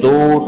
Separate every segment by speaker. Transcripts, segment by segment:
Speaker 1: 2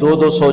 Speaker 1: 200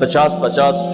Speaker 1: 50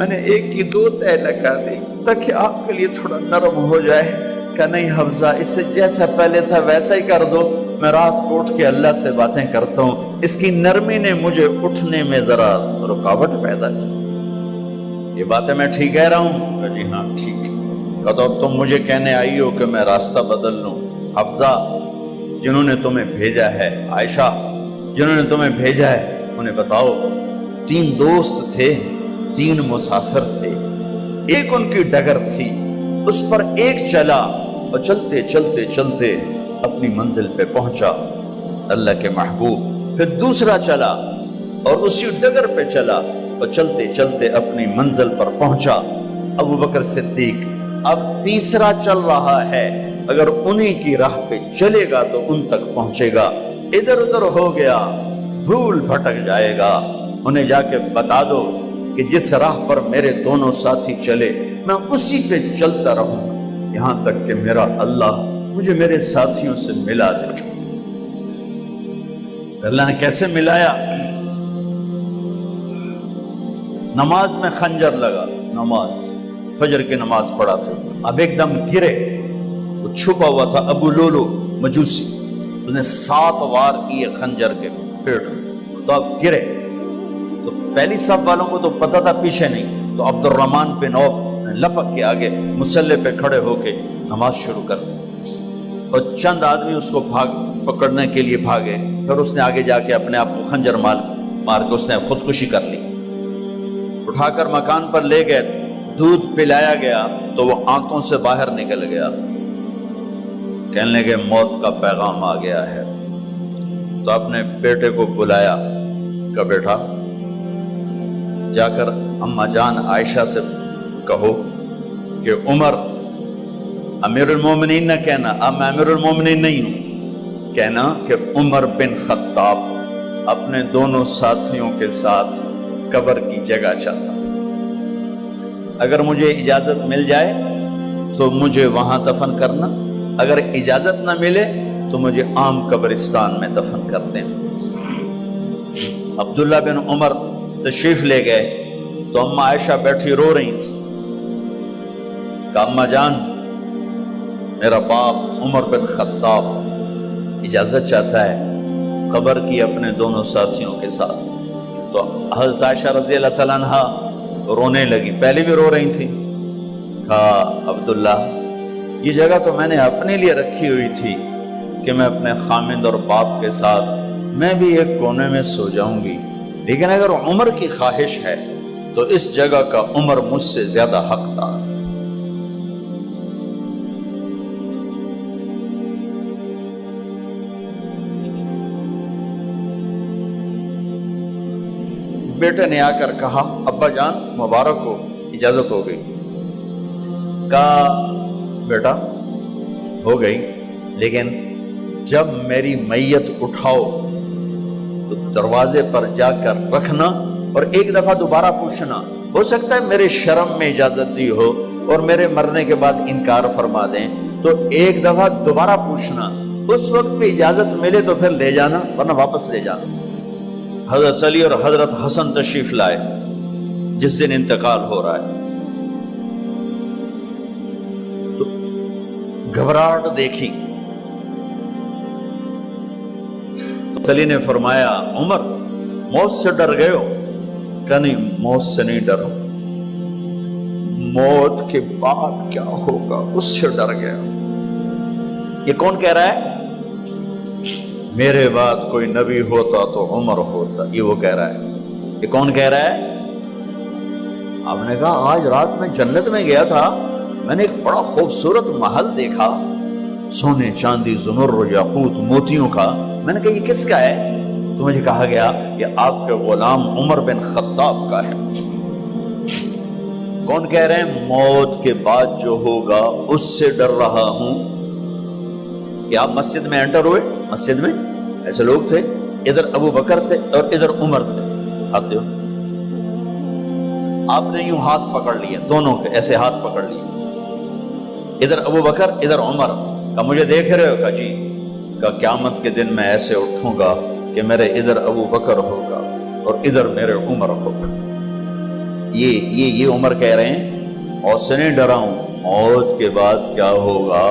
Speaker 1: میں نے ایک کی 2 تہ لگا دی تاکہ آپ کے لیے تھوڑا نرم ہو جائے۔ کہ نہیں حفظہ، اس سے جیسا پہلے تھا ویسا ہی کر دو، میں رات کو اٹھ کے اللہ سے باتیں کرتا ہوں، اس کی نرمی نے مجھے اٹھنے میں ذرا رکاوٹ پیدا کی۔ یہ باتیں میں ٹھیک کہہ رہا ہوں؟ کہ جی ہاں ٹھیک۔ کہ تو تم مجھے کہنے آئی ہو کہ میں راستہ بدل لوں؟ حفظہ، جنہوں نے تمہیں بھیجا ہے، عائشہ جنہوں نے تمہیں بھیجا ہے، انہیں بتاؤ 3 دوست تھے، 3 مسافر تھے، ایک ان کی ڈگر تھی، اس پر ایک چلا اور چلتے چلتے چلتے اپنی منزل پہ پہنچا اللہ کے محبوب، پھر دوسرا چلا اور اسی ڈگر پہ چلا اور چلتے چلتے اپنی منزل پر پہنچا ابو بکر صدیق۔ اب تیسرا چل رہا ہے، اگر انہی کی راہ پہ چلے گا تو ان تک پہنچے گا، ادھر ادھر ہو گیا بھول بھٹک جائے گا۔ انہیں جا کے بتا دو کہ جس راہ پر میرے دونوں ساتھی چلے میں اسی پہ چلتا رہوں یہاں تک کہ میرا اللہ مجھے میرے ساتھیوں سے ملا دے۔ اللہ نے کیسے ملایا؟ نماز میں خنجر لگا، نماز فجر کی نماز پڑھا تھا، اب ایک دم گرے، وہ چھپا ہوا تھا ابو لولو مجوسی، اس نے 7 وار کیے خنجر کے پیٹ میں، تو اب گرے تو پہلی صف والوں کو تو پتہ تھا، پیچھے نہیں، تو عبد الرحمن بن عوف لپک کے آگے مصلی پہ کھڑے ہو کے نماز شروع کر دی، اور چند آدمی اس کو پکڑنے کے لیے بھاگے، پھر اس نے آگے جا کے اپنے آپ کو خنجر مار کے اس نے خودکشی کر لی۔ اٹھا کر مکان پر لے گئے، دودھ پلایا گیا تو وہ آنتوں سے باہر نکل گیا، کہنے لگے موت کا پیغام آ گیا ہے۔ تو اپنے بیٹے کو بلایا کہ بیٹا جا کر اماں جان عائشہ سے کہو کہ عمر، امیر المومنین نہ کہنا، اب میں امیر المومنین نہیں ہوں، کہنا کہ عمر بن خطاب اپنے دونوں ساتھیوں کے ساتھ قبر کی جگہ چاہتا، اگر مجھے اجازت مل جائے تو مجھے وہاں دفن کرنا، اگر اجازت نہ ملے تو مجھے عام قبرستان میں دفن کر دیں۔ عبداللہ بن عمر تشریف لے گئے تو اماں عائشہ بیٹھی رو رہی تھی کہ اماں جان میرا باپ عمر بن خطاب اجازت چاہتا ہے قبر کی اپنے دونوں ساتھیوں کے ساتھ۔ تو حضرت عائشہ رضی اللہ تعالیٰ عنہ رونے لگی، پہلے بھی رو رہی تھی، کہا عبداللہ یہ جگہ تو میں نے اپنے لیے رکھی ہوئی تھی کہ میں اپنے خامند اور باپ کے ساتھ میں بھی ایک کونے میں سو جاؤں گی، لیکن اگر عمر کی خواہش ہے تو اس جگہ کا عمر مجھ سے زیادہ حقدار۔ بیٹے نے آ کر کہا ابا جان مبارک ہو، اجازت ہو گئی۔ کہا بیٹا ہو گئی، لیکن جب میری میت اٹھاؤ تو دروازے پر جا کر رکھنا اور ایک دفعہ دوبارہ پوچھنا، ہو سکتا ہے میرے شرم میں اجازت دی ہو اور میرے مرنے کے بعد انکار فرما دیں، تو ایک دفعہ دوبارہ پوچھنا، اس وقت بھی اجازت ملے تو پھر لے جانا ورنہ واپس لے جانا۔ حضرت علی اور حضرت حسن تشریف لائے جس دن انتقال ہو رہا ہے، تو گھبراہٹ دیکھی، تو علی نے فرمایا عمر موت سے ڈر گئے ہو؟ کہ نہیں موت سے نہیں ڈرا، موت کے بعد کیا ہوگا اس سے ڈر گیا۔ یہ کون کہہ رہا ہے؟ میرے بعد کوئی نبی ہوتا تو عمر ہوتا، یہ وہ کہہ رہا ہے۔ یہ کون کہہ رہا ہے؟ آپ نے کہا آج رات میں جنت میں گیا تھا، میں نے ایک بڑا خوبصورت محل دیکھا، سونے چاندی زمر یاقوت موتیوں کا، میں نے کہا یہ کس کا ہے؟ تو مجھے کہا گیا یہ آپ کے غلام عمر بن خطاب کا ہے۔ کون کہہ رہے ہیں؟ موت کے بعد جو ہوگا اس سے ڈر رہا ہوں۔ کہ آپ مسجد میں انٹر ہوئے، مسجد میں ایسے لوگ تھے، ادھر ابو بکر تھے اور ادھر عمر تھے، ہاتھ دیو، آپ نے یوں ہاتھ پکڑ لیے، دونوں کے ایسے ہاتھ پکڑ لیے، ادھر ابو بکر ادھر عمر، کہ مجھے دیکھ رہے ہو؟ کہ جی۔ کہ قیامت کے دن میں ایسے اٹھوں گا کہ میرے ادھر ابو بکر ہوگا اور ادھر میرے عمر ہوگا۔ یہ عمر کہہ رہے ہیں اور سے نہیں ڈرا ہوں، موت کے بعد کیا ہوگا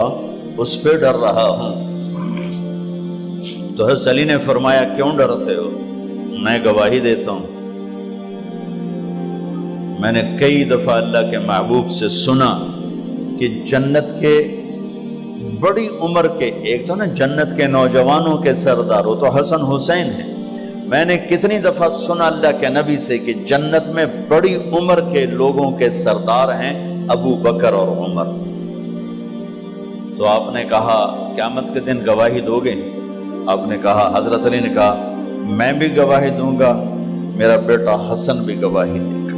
Speaker 1: اس پہ ڈر رہا ہوں۔ تو حضرت علی نے فرمایا کیوں ڈرتے ہو؟ میں گواہی دیتا ہوں، میں نے کئی دفعہ اللہ کے محبوب سے سنا کہ جنت کے بڑی عمر کے، ایک تو نا جنت کے نوجوانوں کے سردار، وہ تو حسن حسین ہیں، میں نے کتنی دفعہ سنا اللہ کے نبی سے کہ جنت میں بڑی عمر کے لوگوں کے سردار ہیں ابو بکر اور عمر۔ تو آپ نے کہا قیامت کے دن گواہی دو گے؟ آپ نے کہا، حضرت علی نے کہا میں بھی گواہی دوں گا، میرا بیٹا حسن بھی گواہی دے گا۔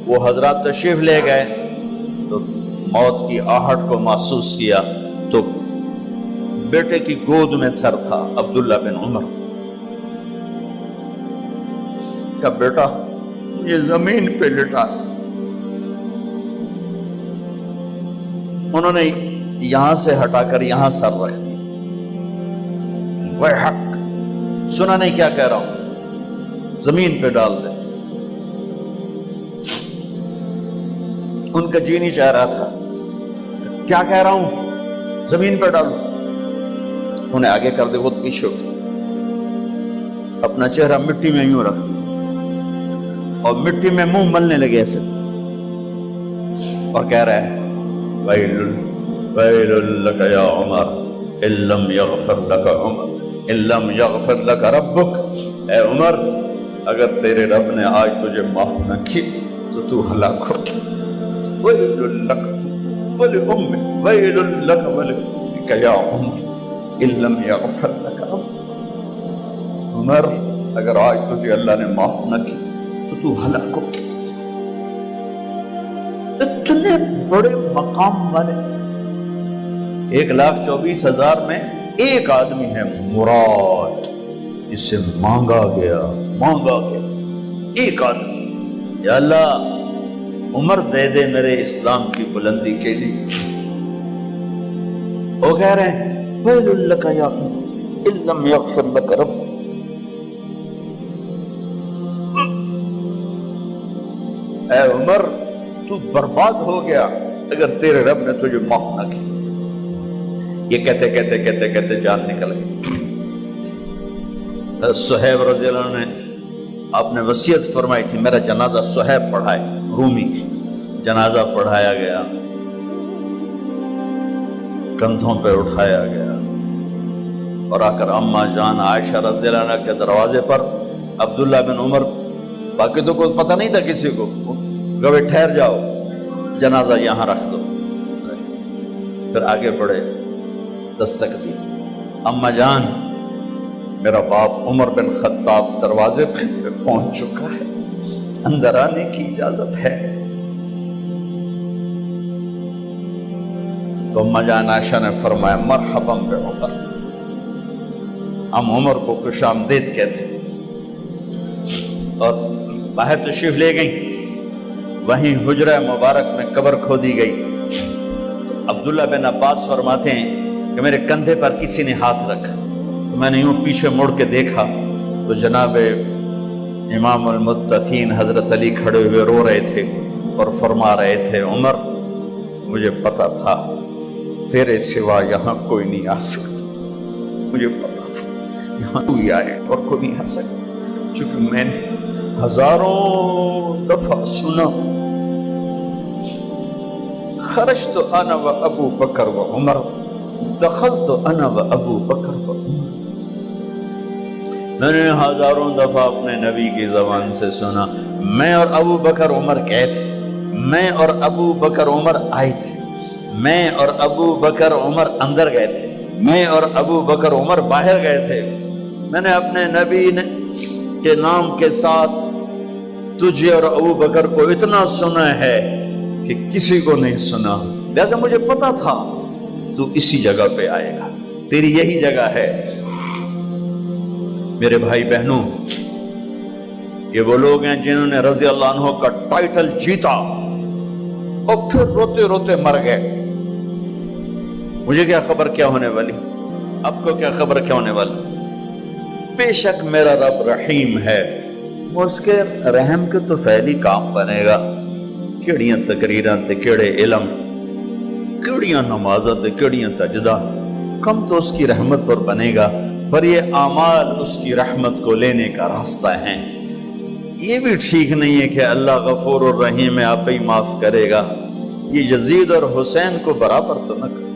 Speaker 1: وہ حضرات تشریف لے گئے تو موت کی آہٹ کو محسوس کیا تو بیٹے کی گود میں سر تھا عبداللہ بن عمر کا، بیٹا یہ زمین پہ لٹا۔ انہوں نے یہاں سے ہٹا کر یہاں سر رکھ دیا۔ وَيْحَكَ، سنا نہیں کیا کہہ رہا ہوں؟ زمین پہ ڈال دے۔ ان کا جی نہیں چاہ رہا تھا، کیا کہہ رہا ہوں؟ زمین پہ ڈالو۔ انہیں آگے کر دے، وہ پیچھے اٹھ، اپنا چہرہ مٹی میں یوں رکھ اور مٹی میں منہ ملنے لگے ایسے، اور کہہ رہا ہے وَيْلٌ لَكَ يَا عُمَرْ إِن لَّمْ يَغْفِرْ لَكَ عُمَرْ إِن لَّمْ يَغْفِرْ لَكَ رَبُّكَ، اے عمر اگر تیرے رب نے آج تجھے معاف نہ کی تو ہلاک ہو۔ وَيْلٌ لَكَ وَلِأُمِّكَ وَيْلٌ لَكَ وَلِأُمِّكَ يَا عُمَرْ إِن لَّمْ يَغْفِرْ لَكَ رَبُّكَ، عمر اگر آج تجھے اللہ نے معاف نہ کی تو ہلاک ہو۔ اتنے بڑے مقام والے 1,24,000 میں ایک آدمی ہے مراد، جسے مانگا گیا ایک آدمی۔ یا اللہ عمر دے دے میرے اسلام کی بلندی کے لیے۔ وہ کہہ رہے ہیں وَيْلٌ لَكَ يَا عُمَرْ إِن لَّمْ يَغْفِرْ لَكَ رَبُّكَ، اے عمر تو برباد ہو گیا اگر تیرے رب نے تجھے معاف نہ کی۔ یہ کہتے کہتے جان نکل گئی۔ صہیب رضی اللہ عنہ نے آپ نے وصیت فرمائی تھی میرا جنازہ صہیب پڑھائے، رومی جنازہ پڑھایا گیا، کندھوں پہ اٹھایا گیا، اور آ کر اماں جان عائشہ رضی اللہ عنہ کے دروازے پر عبداللہ بن عمر، باقی تو کوئی پتہ نہیں تھا کسی کو، کہے ٹھہر جاؤ جنازہ یہاں رکھ دو۔ پھر آگے بڑھے، دستک دی، اماں جان میرا باپ عمر بن خطاب دروازے پہ پہنچ چکا ہے، اندر آنے کی اجازت ہے۔ تو اماں جان عائشہ نے فرمایا مرحبا بعمر، ہم عمر کو خوش آمدید کہتے، اور باہر تشریف لے گئیں۔ وہیں حجرہ مبارک میں قبر کھودی گئی۔ عبداللہ بن عباس فرماتے ہیں کہ میرے کندھے پر کسی نے ہاتھ رکھا تو میں نے یوں پیچھے مڑ کے دیکھا تو جناب امام المتقین حضرت علی کھڑے ہوئے رو رہے تھے اور فرما رہے تھے عمر مجھے پتا تھا تیرے سوا یہاں کوئی نہیں آ سکتا، مجھے پتا تھا یہاں تو ہی آئے اور کوئی نہیں آ سکتا، چونکہ میں نے ہزاروں دفعہ سنا خرجت انا و ابو بکر و عمر دخلت انا و ابو بکر و عمر۔ میں نے ہزاروں دفعہ اپنے نبی کی زبان سے سنا میں اور ابو بکر عمر گئے تھے، میں اور ابو بکر عمر آئے تھے، میں اور ابو بکر عمر اندر گئے تھے، میں اور ابو بکر عمر باہر گئے تھے۔ میں نے اپنے نبی کے نام کے ساتھ تجھے اور ابو بکر کو اتنا سنا ہے کہ کسی کو نہیں سنا، لہذا مجھے پتا تھا تو اسی جگہ پہ آئے گا، تیری یہی جگہ ہے۔ میرے بھائی بہنوں، یہ وہ لوگ ہیں جنہوں نے رضی اللہ عنہ کا ٹائٹل جیتا اور پھر روتے روتے مر گئے۔ مجھے کیا خبر کیا ہونے والی، آپ کو کیا خبر کیا ہونے والی؟ بے شک میرا رب رحیم ہے، اس کے رحم کے تو فعلی کام بنے گا، کیڑیاں تقریراں تے کیڑے علم، کیڑیاں نمازاں تے کیڑیاں سجدہ، کم تو اس کی رحمت پر بنے گا، پر یہ اعمال اس کی رحمت کو لینے کا راستہ ہیں۔ یہ بھی ٹھیک نہیں ہے کہ اللہ غفور الرحیم ہے، آپ ہی معاف کرے گا، یہ یزید اور حسین کو برابر تو نہ کرے۔